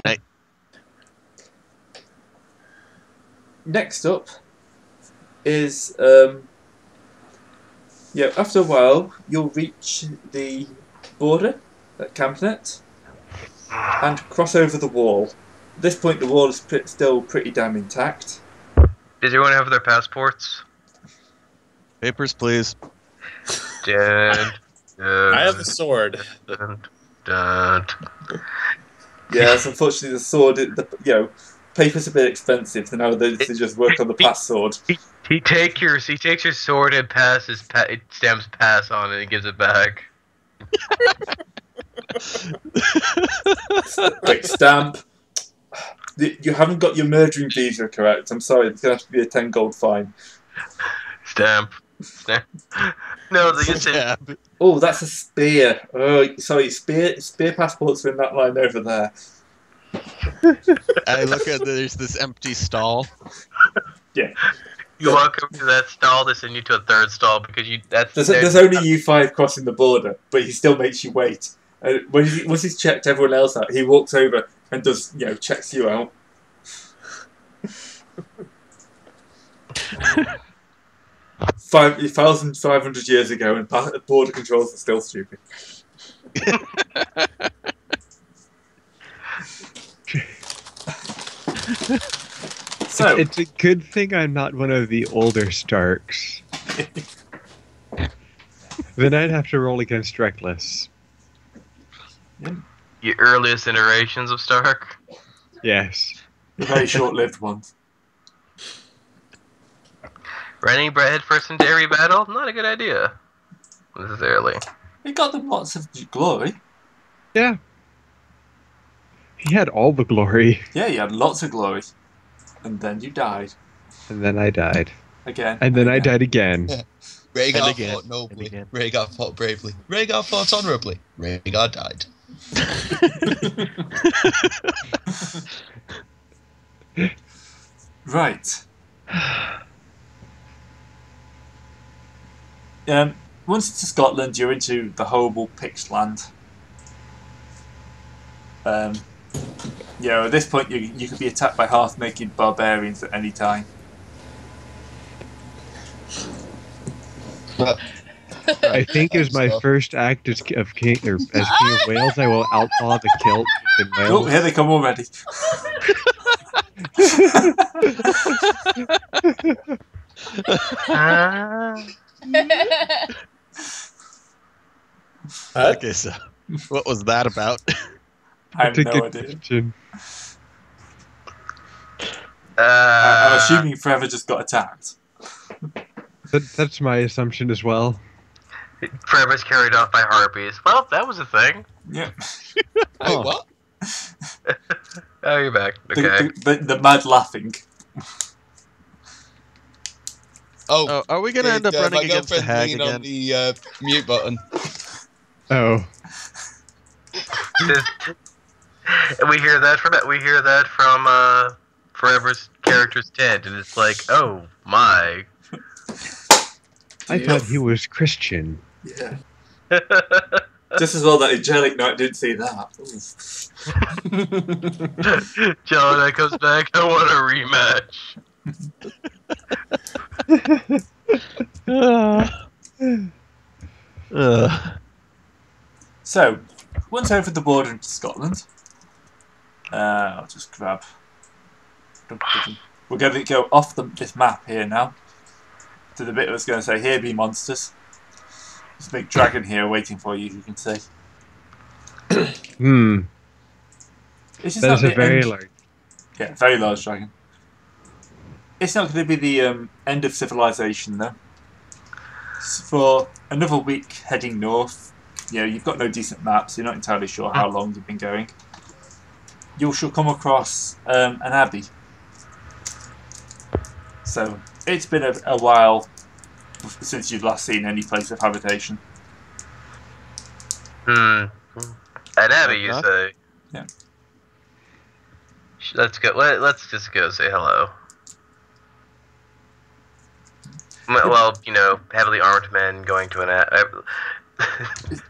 Night. Next up is, after a while, you'll reach the border at Campnet and cross over the wall. At this point, the wall is still pretty damn intact. Does everyone have their passports? Papers, please. Dun, dun, I have a sword. dun, dun. Yes, unfortunately, the sword, paper's a bit expensive, so now they just work on the pass sword. He takes your sword and it stamps pass on it and gives it back. Like, stamp. You haven't got your murdering visa correct. I'm sorry, it's going to have to be a 10 gold fine. Stamp. No, they just say... Oh, that's a spear. Oh, sorry, spear passports are in that line over there. I look at there's this empty stall. Yeah. You walk over to that stall, they send you to a third stall because there's only you 5 crossing the border, but he still makes you wait. Once he's checked everyone else out, he walks over and does, checks you out. 5,500 years ago, and border controls are still stupid. So it's a good thing I'm not one of the older Starks. Then I'd have to roll against Reckless. Your earliest iterations of Stark? Yes. The very short-lived ones. Running bread first into every battle? Not a good idea. Necessarily. It got them lots of glory. Yeah. He had all the glory. Yeah, he had lots of glory. And then you died. And then I died. Again. And then I died again. Rhaegar fought nobly. Rhaegar fought bravely. Rhaegar fought honourably. Rhaegar died. Right. Once into Scotland, you're into the horrible pitched land. At this point, you could be attacked by half-naked barbarians at any time. I think as my first act as King of Wales, I will outlaw the kilt in Wales. Oh, here they come already. Okay, so what was that about? I have That's a no good idea. question. I'm assuming Forever just got attacked. That's my assumption as well. Forever's carried off by harpies. Well, that was a thing. Yeah. Wait, what? Oh, you're back. Okay. The mad laughing. Oh, are we going to end up running my against the girlfriend hag leaned again? on the mute button. Oh. We hear that from Forever's character's Ted, and it's like, oh my. I thought he was Christian. Yeah. Just as well that Angelic Knight didn't see that. Jelena comes back, I want a rematch. So, once over the border into Scotland, I'll just grab. We're going to go off this map here now to the bit I was going to say, here be monsters. There's a big dragon here waiting for you, you can see. It's just That's not a very large. Yeah, very large dragon. It's not going to be the end of civilization, though. For another week heading north, you've got no decent maps, you're not entirely sure how long you've been going. You shall come across an abbey. So, it's been a while since you've last seen any place of habitation. An abbey, you say? Yeah. Let's go. Let's just go say hello. Well, heavily armed men going to an abbey.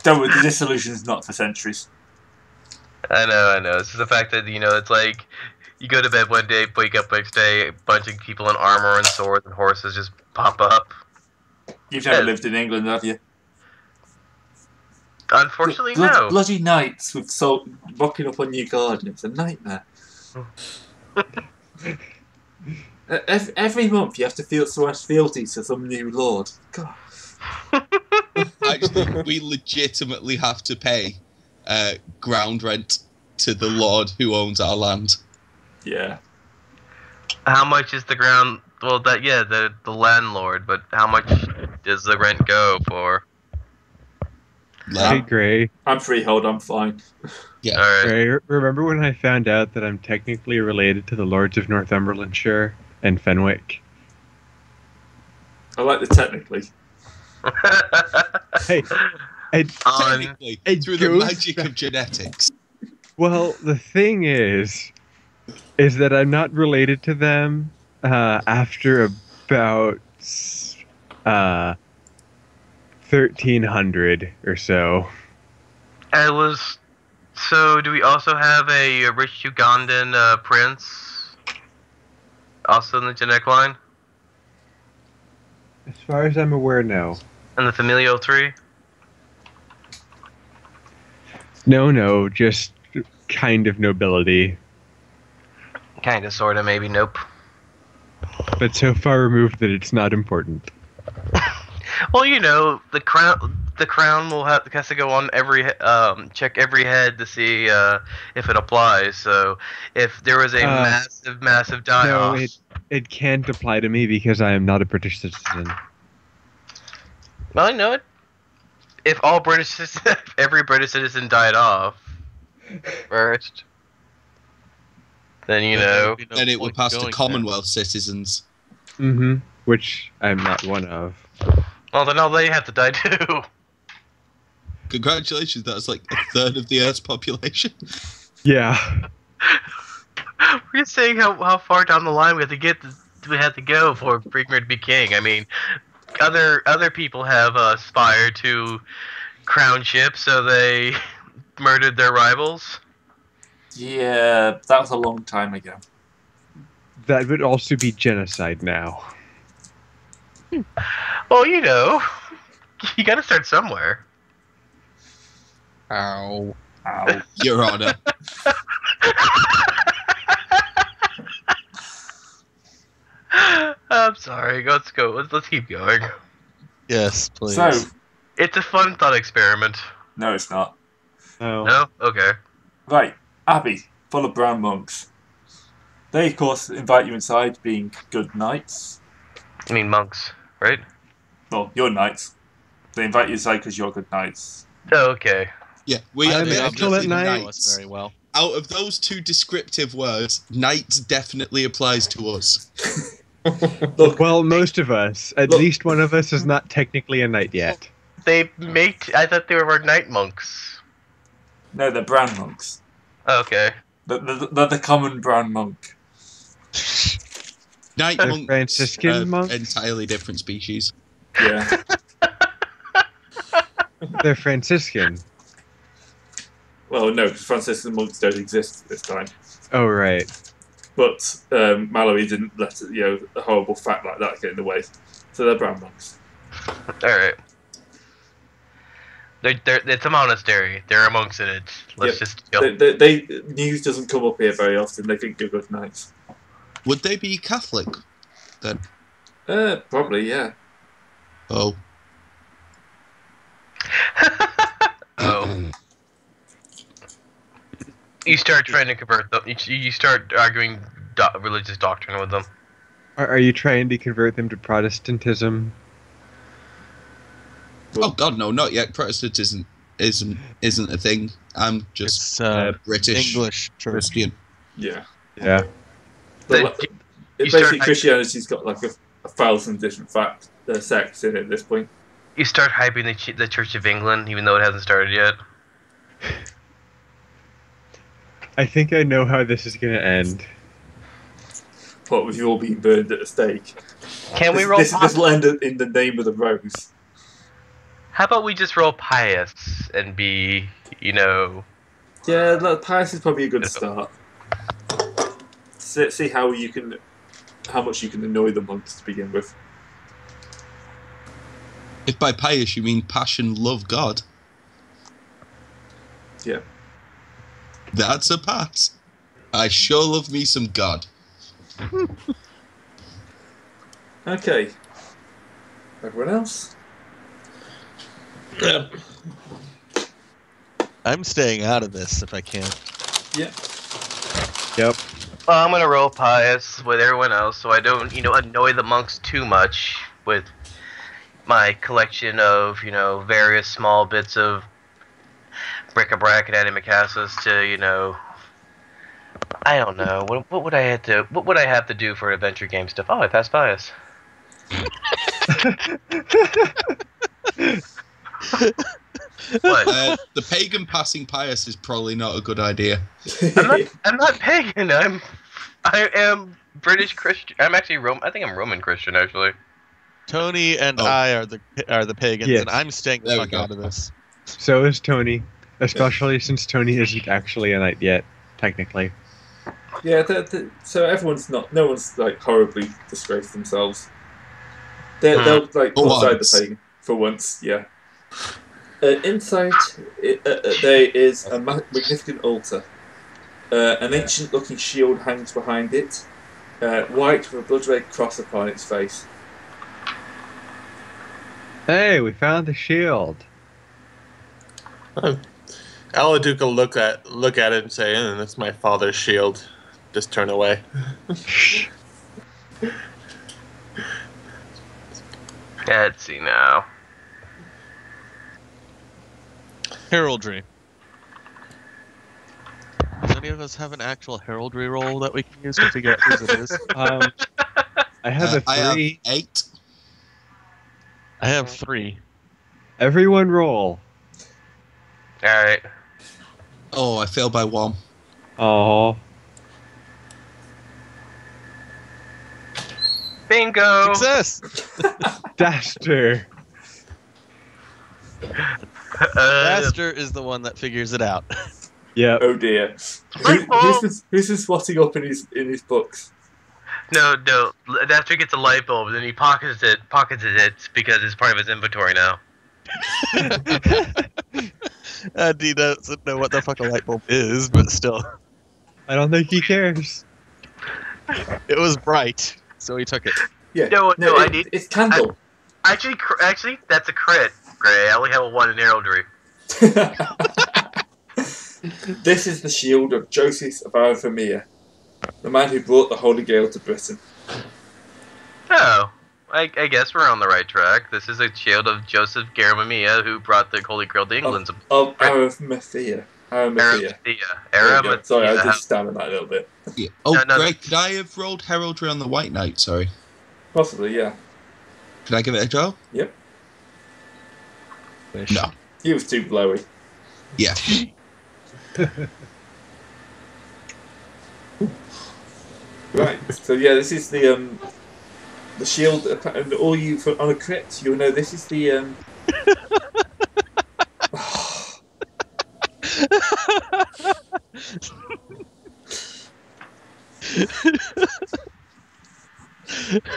Don't worry, the dissolution is not for centuries. I know. It's just the fact that, it's like, you go to bed one day, wake up next day, a bunch of people in armor and swords and horses just pop up. You've never lived in England, have you? Unfortunately, no. Bloody knights with rocking up on your garden. It's a nightmare. Every month you have to feel fealty to some new lord. God. Actually, we legitimately have to pay ground rent to the lord who owns our land. Yeah. How much is the ground? Well, the landlord, but how much does the rent go for? Hey, Gray. I'm freehold, I'm fine. Yeah. All right. Gray, remember when I found out that I'm technically related to the Lords of Northumberlandshire and Fenwick? I like the technically. Hey, Technically, through the magic of genetics. Well, the thing is that I'm not related to them after about 1300 or so. So do we also have a rich Ugandan prince also in the genetic line? As far as I'm aware, no. And the familial tree? No, just kind of nobility. Kinda, sorta, maybe, nope. But so far removed that it's not important. Well, the crown will has to go on check every head to see if it applies. So if there was a massive die-off... No, it can't apply to me because I am not a British citizen. Well, I know it. If every British citizen died off first, then then it would pass to Commonwealth citizens. Mm-hmm. Which I'm not one of. Well, then all they have to die too. Congratulations, that's like a third of the Earth's population. Yeah. We're just saying how far down the line we had to go for Brinkman to be king. I mean, other people have aspired to crownship, so they murdered their rivals. Yeah, that was a long time ago. That would also be genocide now. Well, you gotta start somewhere. Ow. Your Honor. I'm sorry. Let's go. Let's keep going. Yes, please. So, It's a fun thought experiment. no, it's not. No? Okay. Right, Abbey, full of brown monks. They, of course, invite you inside, being good knights. I mean monks, right? Well, you're knights. They invite you inside because you're good knights. Oh, okay. Yeah, we are I'm excellent knights. Very well. Out of those two descriptive words, knights definitely applies to us. Look, Well, most of us. At Look. least one of us is not technically a knight yet. I thought they were night monks. no, they're brown monks. Okay. They're the common brown monk. Knight They're monks, Franciscan monks? entirely different species. Yeah. They're Franciscan. Well, no, because Franciscan monks don't exist this time. Oh, right. But Mallory didn't let a horrible fact like that get in the way. So they're brown monks. Alright. It's a monastery. They're amongst it. Let's just go. News doesn't come up here very often. They think you're good knights. Would they be Catholic then? Probably, yeah. Oh. Oh. You start trying to convert them. You start arguing religious doctrine with them. Are you trying to convert them to Protestantism? Oh God, no, not yet. Protestantism isn't a thing. I'm just It's British English church. Christian. Yeah. Yeah. But, You basically, start- Christianity's got like a 1,000 different sects in it at this point. You start hyping the Church of England, even though it hasn't started yet. I think I know how this is going to end. What with you all being burned at a stake? Can we roll? This will end in the name of the rose. How about we just roll pious and be, Yeah, look, Pious is probably a good start. See how much you can annoy the monks to begin with. If by pious you mean passion, love God, Yeah. that's a pass. I sure love me some God. Okay. Everyone else? Yeah. I'm staying out of this if I can. Yeah. Yep. Well, I'm gonna roll pious with everyone else, so I don't, annoy the monks too much with my collection of, various small bits of bric-a-brac and antimacassars to, I don't know. What would I have to do for adventure game stuff? Oh, I passed pious. What? The pagan passing pious is probably not a good idea. I'm not pagan. I am British Christian. I'm actually I think I'm Roman Christian actually. Tony and I are the pagans, Yes. and I'm staying the There we fuck go. out of this. So is Tony, especially since Tony isn't actually a knight yet, technically. Yeah, so no one's like horribly disgraced themselves. They'll like For outside once. the pagan for once, yeah. Inside, there is a magnificent altar. An ancient-looking shield hangs behind it, white with a blood-red cross upon its face. Hey, we found the shield. Aladuke will look at it and say, "That's my father's shield." Just turn away. Let's see now. Heraldry. Does any of us have an actual heraldry roll that we can use to figure out whose it is? I have a I have 3. 8. I have 3. Everyone roll. All right. Oh, I failed by 1. Oh. Bingo. Success! Daster. Master is the one that figures it out. Yep. Oh dear. Who's been swatting up in his books? No. After he gets a light bulb, then he pockets it because it's part of his inventory now. He doesn't know what the fuck a light bulb is, but still. I don't think he cares. It was bright, so he took it. Yeah. No, it's candle. Actually, that's a crit, Gray. I only have a 1 in heraldry. This is the shield of Joseph of Arithemia, the man who brought the Holy Grail to Britain. Oh, I guess we're on the right track. This is a shield of Joseph Garamamia, who brought the Holy Grail to England. Of Arithemia. Aramathiya. Sorry, I did stammer that a little bit. Yeah. Oh, No. Greg, could I have rolled heraldry on the White Knight? Sorry. Possibly, yeah. Could I give it a go? Yep. No. He was too blowy. Yeah. Right. So yeah, this is the shield. And all you on a crit, you'll know this is the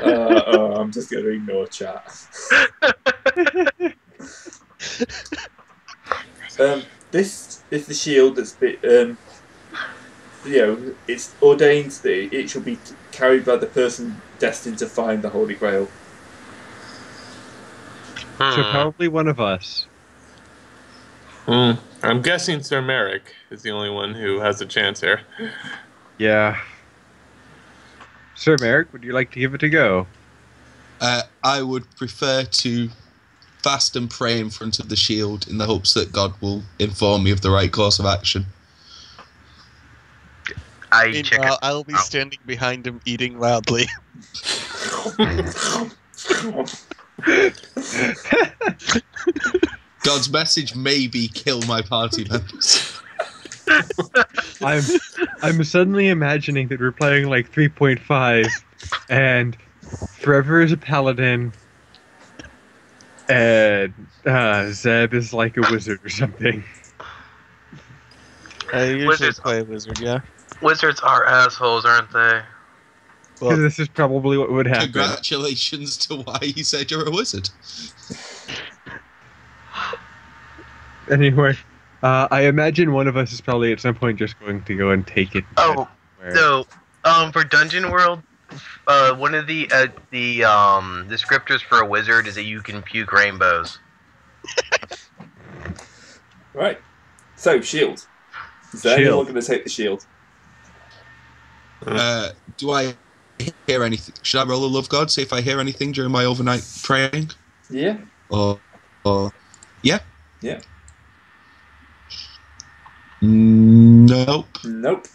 I'm just going to ignore chat. This is the shield that's been, it's ordained that it shall be carried by the person destined to find the Holy Grail. So probably one of us. I'm guessing Sir Merrick is the only one who has a chance here. Yeah. Sir Merrick, would you like to give it a go? I would prefer to fast and pray in front of the shield in the hopes that God will inform me of the right course of action. Meanwhile, I'll be standing behind him eating loudly. God's message may be kill my party members. I'm suddenly imagining that we're playing like 3.5 and Forever is a paladin and Zeb is like a wizard or something. I usually Wizards- play wizard, yeah. Wizards are assholes, aren't they? Because Well, this is probably what would happen. Congratulations to why you said you're a wizard. Anyway, I imagine one of us is probably at some point just going to go and take it. Oh, Where- so for Dungeon World, one of the descriptors for a wizard is that you can puke rainbows. Right. So, shield. Is there Shield. anyone going to take the shield? Do I hear anything? Should I roll a love god, see if I hear anything during my overnight praying? Yeah. Or yeah? Yeah. Nope. Nope.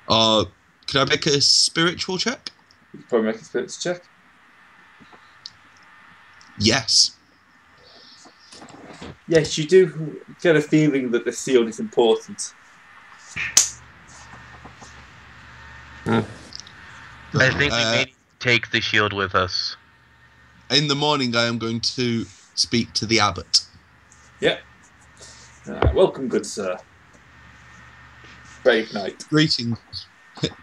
Could I make a spiritual check? You can probably make a spirits check. Yes. Yes, you do get a feeling that the shield is important. I think we may need to take the shield with us. In the morning, I am going to speak to the abbot. Yeah. Welcome, good sir. Brave knight. Greetings,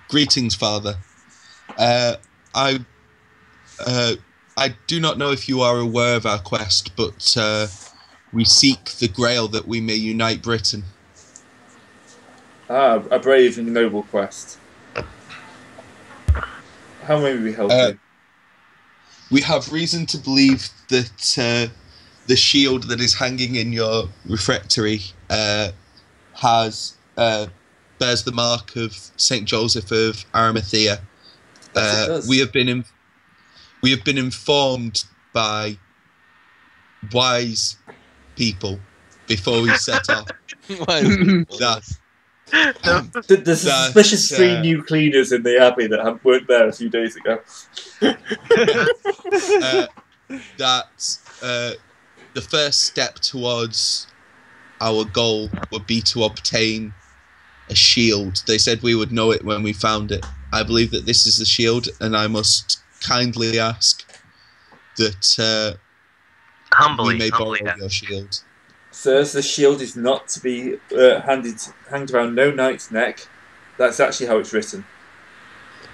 greetings, Father. I do not know if you are aware of our quest, but we seek the Grail that we may unite Britain. Ah, a brave and noble quest. How may we help you? We have reason to believe that the shield that is hanging in your refectory bears the mark of Saint Joseph of Arimathea. Yes, it does. We have been informed by wise people before we set off why is it- that There's a suspicious three new cleaners in the abbey that weren't there a few days ago. The first step towards our goal would be to obtain a shield. They said we would know it when we found it. I believe that this is the shield, and I must kindly ask that we may borrow your shield. Sirs, the shield is not to be hanged around no knight's neck. That's actually how it's written.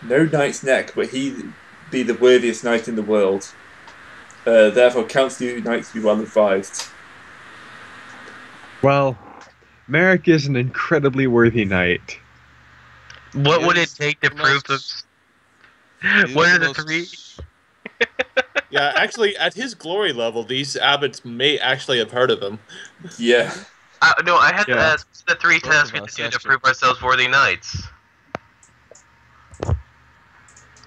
No knight's neck, but he be the worthiest knight in the world. Therefore, counsel you knights be well advised. Well, Merrick is an incredibly worthy knight. What would it Yes, take to the prove most- the? What are the most- three? Yeah, actually, at his glory level, these abbots may actually have heard of him. Yeah. No, I had to Yeah. ask the three Both tests of we had us, to do that's to true. prove ourselves worthy knights.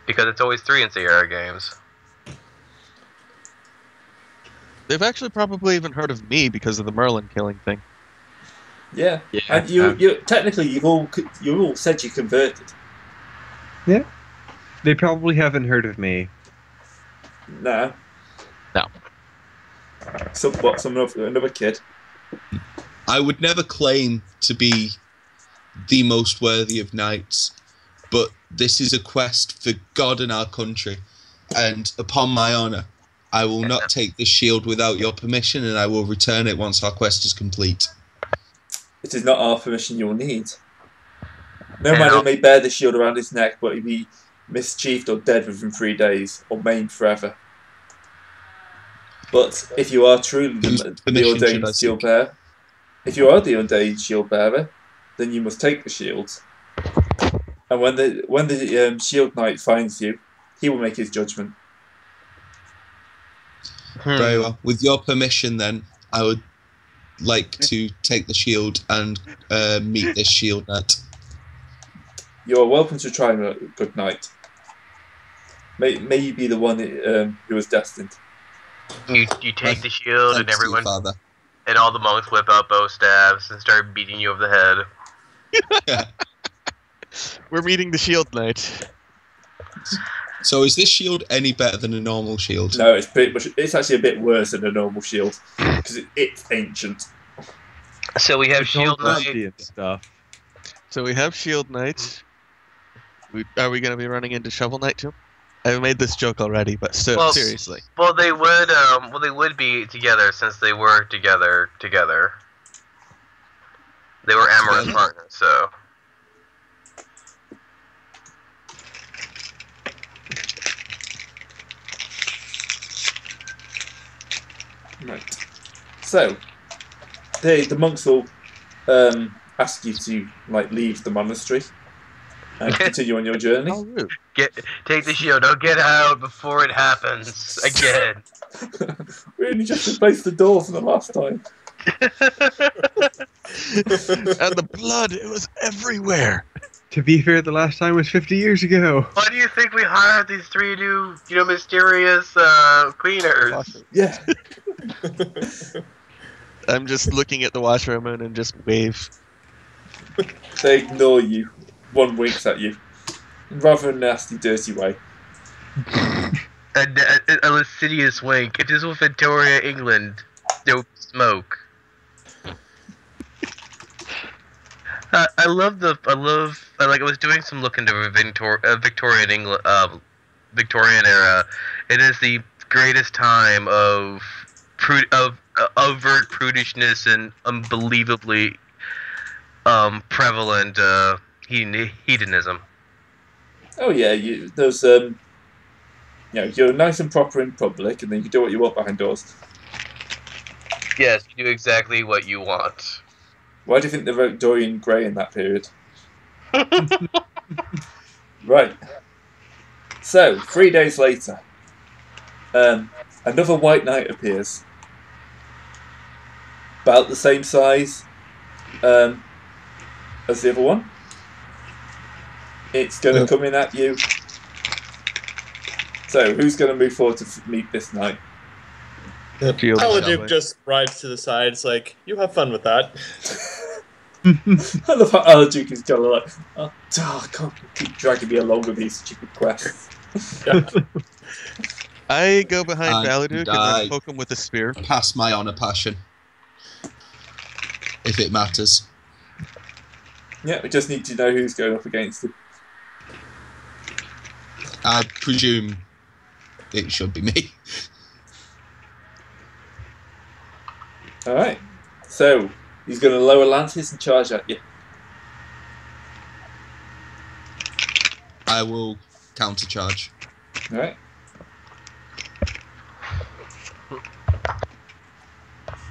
Because it's always three in Sierra games. They've actually probably even heard of me because of the Merlin killing thing. Yeah. Yeah. And you technically you've all said you converted. They probably haven't heard of me. No. No. Another kid. I would never claim to be the most worthy of knights, but this is a quest for God and our country, and upon my honour, I will not take this shield without your permission, and I will return it once our quest is complete. It is not our permission you will need. No And man I'll- may bear the shield around his neck, but he be mischieved or dead within 3 days, or maimed forever. But if you are truly Whose the permission should I ordained seek? shield bearer, if you are the ordained shield bearer, then you must take the shield. And when the shield knight finds you, he will make his judgment. Very well. With your permission, then, I would like to take the shield and meet this shield knight. You are welcome to try, good knight. May you be the one who was destined. You take the shield and Thanks to you, everyone Father. and all the monks whip out bow staves and start beating you over the head. We're meeting the Shield Knight. So is this shield any better than a normal shield? No, it's actually a bit worse than a normal shield because it's ancient. So we have It's all shield knight. rusty and stuff. So we have Shield Knight. Are we going to be running into Shovel Knight too? I've made this joke already, but still, Well- seriously. Well, they would be together since they were together. They were amorous partners, so. Right. So, the monks will ask you to leave the monastery and continue on your journey. How rude. Take the shield. Don't get out before it happens again. We only just replaced the door from the last time. And the blood, it was everywhere. To be fair, the last time was 50 years ago. Why do you think we hired these 3 new, mysterious cleaners? Yeah. I'm just looking at the washroom and just wave. They ignore you. One winks at you. In rather a nasty, dirty way. A lascivious wink. If this was Victoria, England, dope smoke. I was doing some look into Victorian England, Victorian era. It is the greatest time of overt prudishness and unbelievably prevalent hedonism. Oh yeah, you're nice and proper in public, and then you do what you want behind doors. Yes, you do exactly what you want. Why do you think they wrote Dorian Gray in that period? Right. So, 3 days later, another white knight appears. About the same size as the other one. It's going to come in at you. So, who's going to move forward to meet this knight? Aladuke just rides to the side. It's like, you have fun with that. I love how Aladuke is kind of like, oh, I can't keep dragging me along with these stupid quests. I go behind Valaduke and I then poke him with a spear. Pass my honor passion. If it matters. Yeah, we just need to know who's going up against him. I presume it should be me. Alright, so he's going to lower lances and charge at you. I will countercharge. Alright.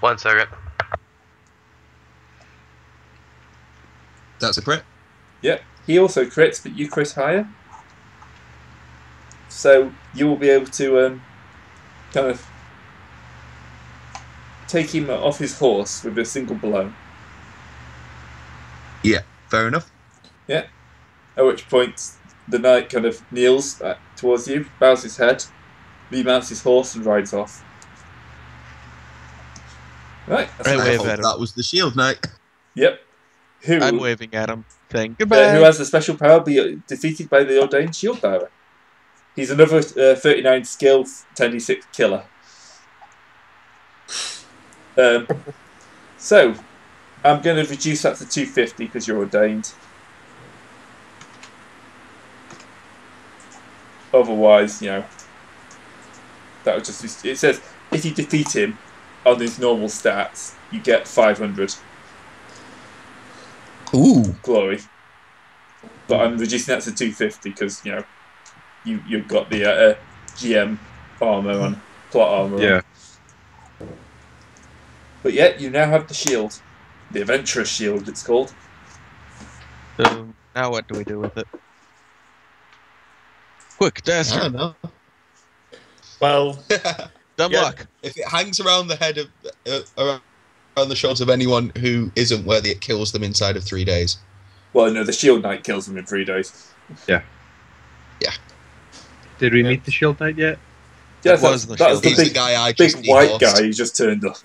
One second. That's a crit. Yep, he also crits, but you crit higher. So you will be able to kind of take him off his horse with a single blow. Yeah, fair enough. Yeah. At which point the knight kind of kneels towards you, bows his head, remounts his horse and rides off. Right. That's Right, I wave hope at him. that was the shield knight. Yep. Who? I'm waving at him, saying goodbye. Who has the special power be defeated by the ordained shield bearer. He's another 39 skill, 10d6 killer. So, I'm going to reduce that to 250 because you're ordained. Otherwise, that would just be... It says, if you defeat him on his normal stats, you get 500 Ooh. glory. But I'm reducing that to 250 because, you've got the GM armor on, plot armor Yeah. on. But yeah, you now have the shield. The Adventurous Shield, it's called. So now what do we do with it? Quick, I Daster, don't know. Well, dumb yeah. luck. If it hangs around the head of around the shoulders of anyone who isn't worthy, it kills them inside of 3 days. Well, no, the Shield Knight kills them in 3 days. Did we meet the Shield Knight yet? Yes, was that the was the Shield He's big, the guy I big just white divorced. guy who just turned up.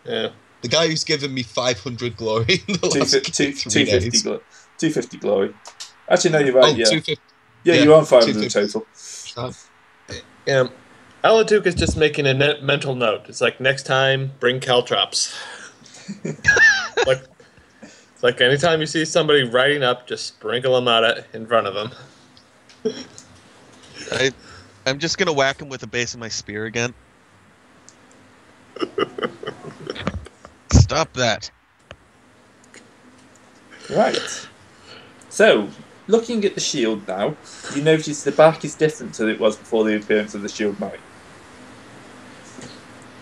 yeah. The guy who's given me 500 glory in the last 3 250 days. 250 glory. Actually, no, you're right, Oh, yeah. 250. Yeah, yeah, you're on 500 250. total. Yeah. Aladuke is just making a mental note. It's like, next time, bring caltrops. It's like anytime you see somebody riding up, just sprinkle them out in front of them. I'm just gonna whack him with the base of my spear again. Stop that. Right. So, looking at the shield now, you notice the back is different to it was before the appearance of the Shield Knight.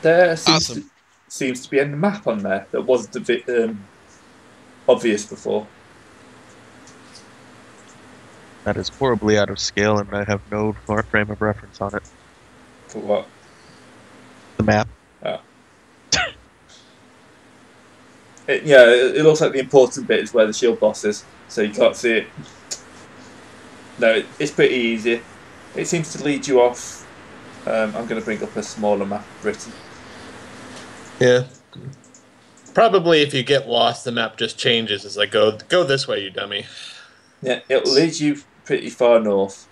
There Awesome. seems to be a map on there that wasn't a bit obvious before. That is horribly out of scale, and I have no frame of reference on it. For what? The map. Oh. It looks like the important bit is where the shield boss is, so you can't see it. No, it's pretty easy. It seems to lead you off. I'm going to bring up a smaller map of Britain. Yeah. Probably if you get lost, the map just changes. It's like, go this way, you dummy. Yeah, it'll lead you pretty far north.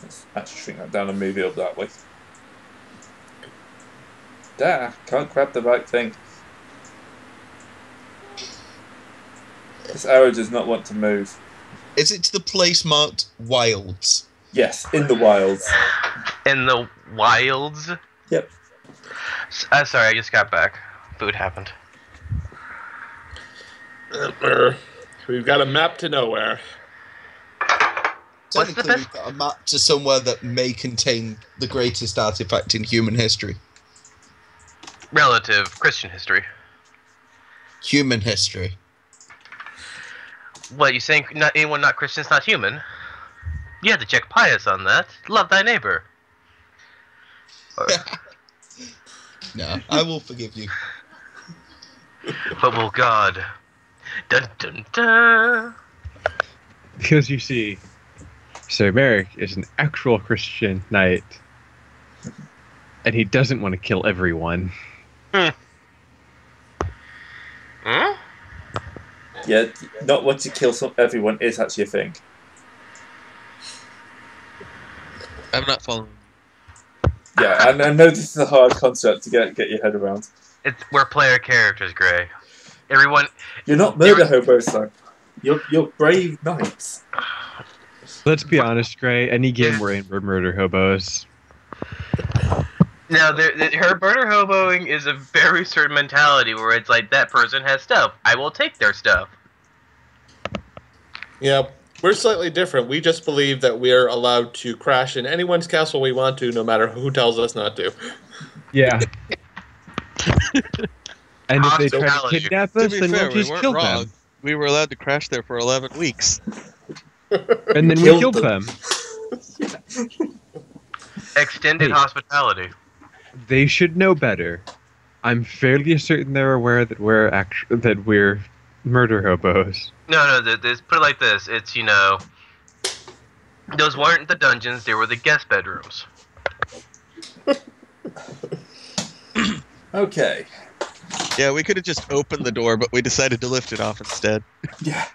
Let's actually shrink that down and move it up that way. Can't grab the right thing. This arrow does not want to move. Is it to the place marked Wilds? Yes, in the wilds. In the wilds? Yep. Sorry, I just got back. Food happened. We've got a map to nowhere. What's the Technically, best- we've got a map to somewhere that may contain the greatest artifact in human history. Relative Christian history. Human history. What, you saying anyone not Christian is not human? You have to check pious on that. Love thy neighbor. No, I will forgive you. But will God? Dun dun dun. Because you see, Sir Merrick is an actual Christian knight, and he doesn't want to kill everyone. Hmm? Yeah, not want to kill everyone is actually a thing. I'm not following. Yeah, and I know this is a hard concept to get your head around. We're player characters, Gray. Everyone. You're not murder hobos, though. You're brave knights. Let's be honest, Gray. Any game we're in, we're murder hobos. Now, her murder hoboing is a very certain mentality where it's like, that person has stuff. I will take their stuff. Yeah, we're slightly different. We just believe that we're allowed to crash in anyone's castle we want to, no matter who tells us not to. Yeah. And if they try to Hospitality. kidnap To us, be then fair, we'll we just weren't kill wrong. them. We were allowed to crash there for 11 weeks. And then we Killed killed them. Extended Hey. hospitality. They should know better. I'm fairly certain they're aware that we're murder hobos. No, this, put it like this. It's, those weren't the dungeons, they were the guest bedrooms. Okay. Yeah, we could have just opened the door, but we decided to lift it off instead. Yeah.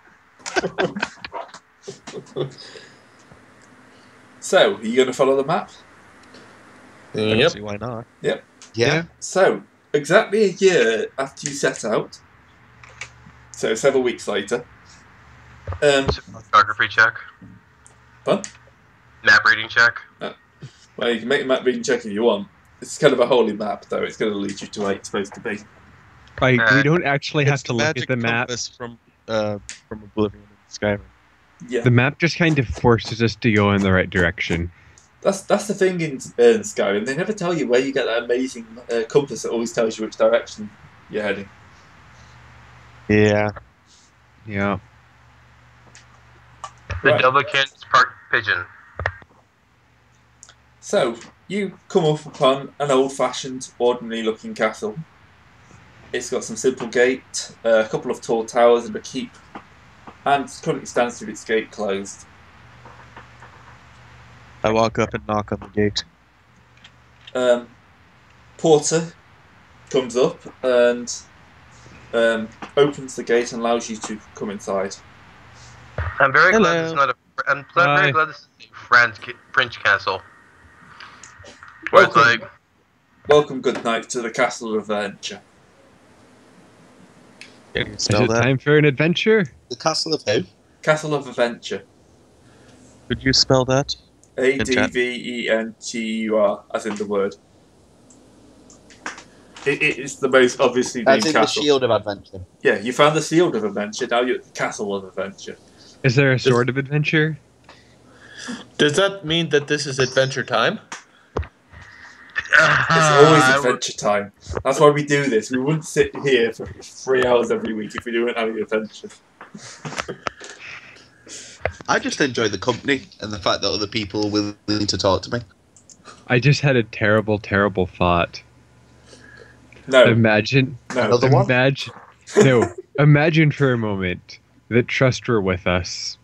So, are you going to follow the map? I don't Yep. see why not. Yeah. So, exactly a year after you set out, so several weeks later, Geography check. fun? Map reading check. Well, you can make a map reading check if you want. It's kind of a holy map, though. It's going to lead you to where it's supposed to be. Like, we don't actually have It's to the look magic at the map. compass from Oblivion and Skyrim. Yeah. The map just kind of forces us to go in the right direction. That's the thing in Skyrim. They never tell you where you get that amazing compass that always tells you which direction you're heading. Yeah. Yeah. The Right. Dovahkiin's Park Pigeon. So, you come up upon an old-fashioned, ordinary-looking castle. It's got some simple gate, a couple of tall towers and a keep, and currently stands with its gate closed. I walk up and knock on the gate. Porter comes up and opens the gate and allows you to come inside. I'm very glad Hello. this is not a. I'm Hi. very glad this is a French castle. Where it's Welcome. like, Welcome, good night, to the Castle of Adventure. Can you Is spell it that? time for an adventure? The Castle of who? Castle of Adventure. Could you spell that? Adventur, as in the word. It's the most obviously As named in the castle. Shield of Adventure. Yeah, you found the Shield of Adventure. Now you're at the Castle of Adventure. Is there a Sword of Adventure? Does that mean that this is adventure time? It's always adventure time. That's why we do this. We wouldn't sit here for 3 hours every week if we weren't having adventure. I just enjoy the company and the fact that other people are willing to talk to me. I just had a terrible, terrible thought. No. Imagine, No. Another one? imagine, no, imagine for a moment that Trust were with us.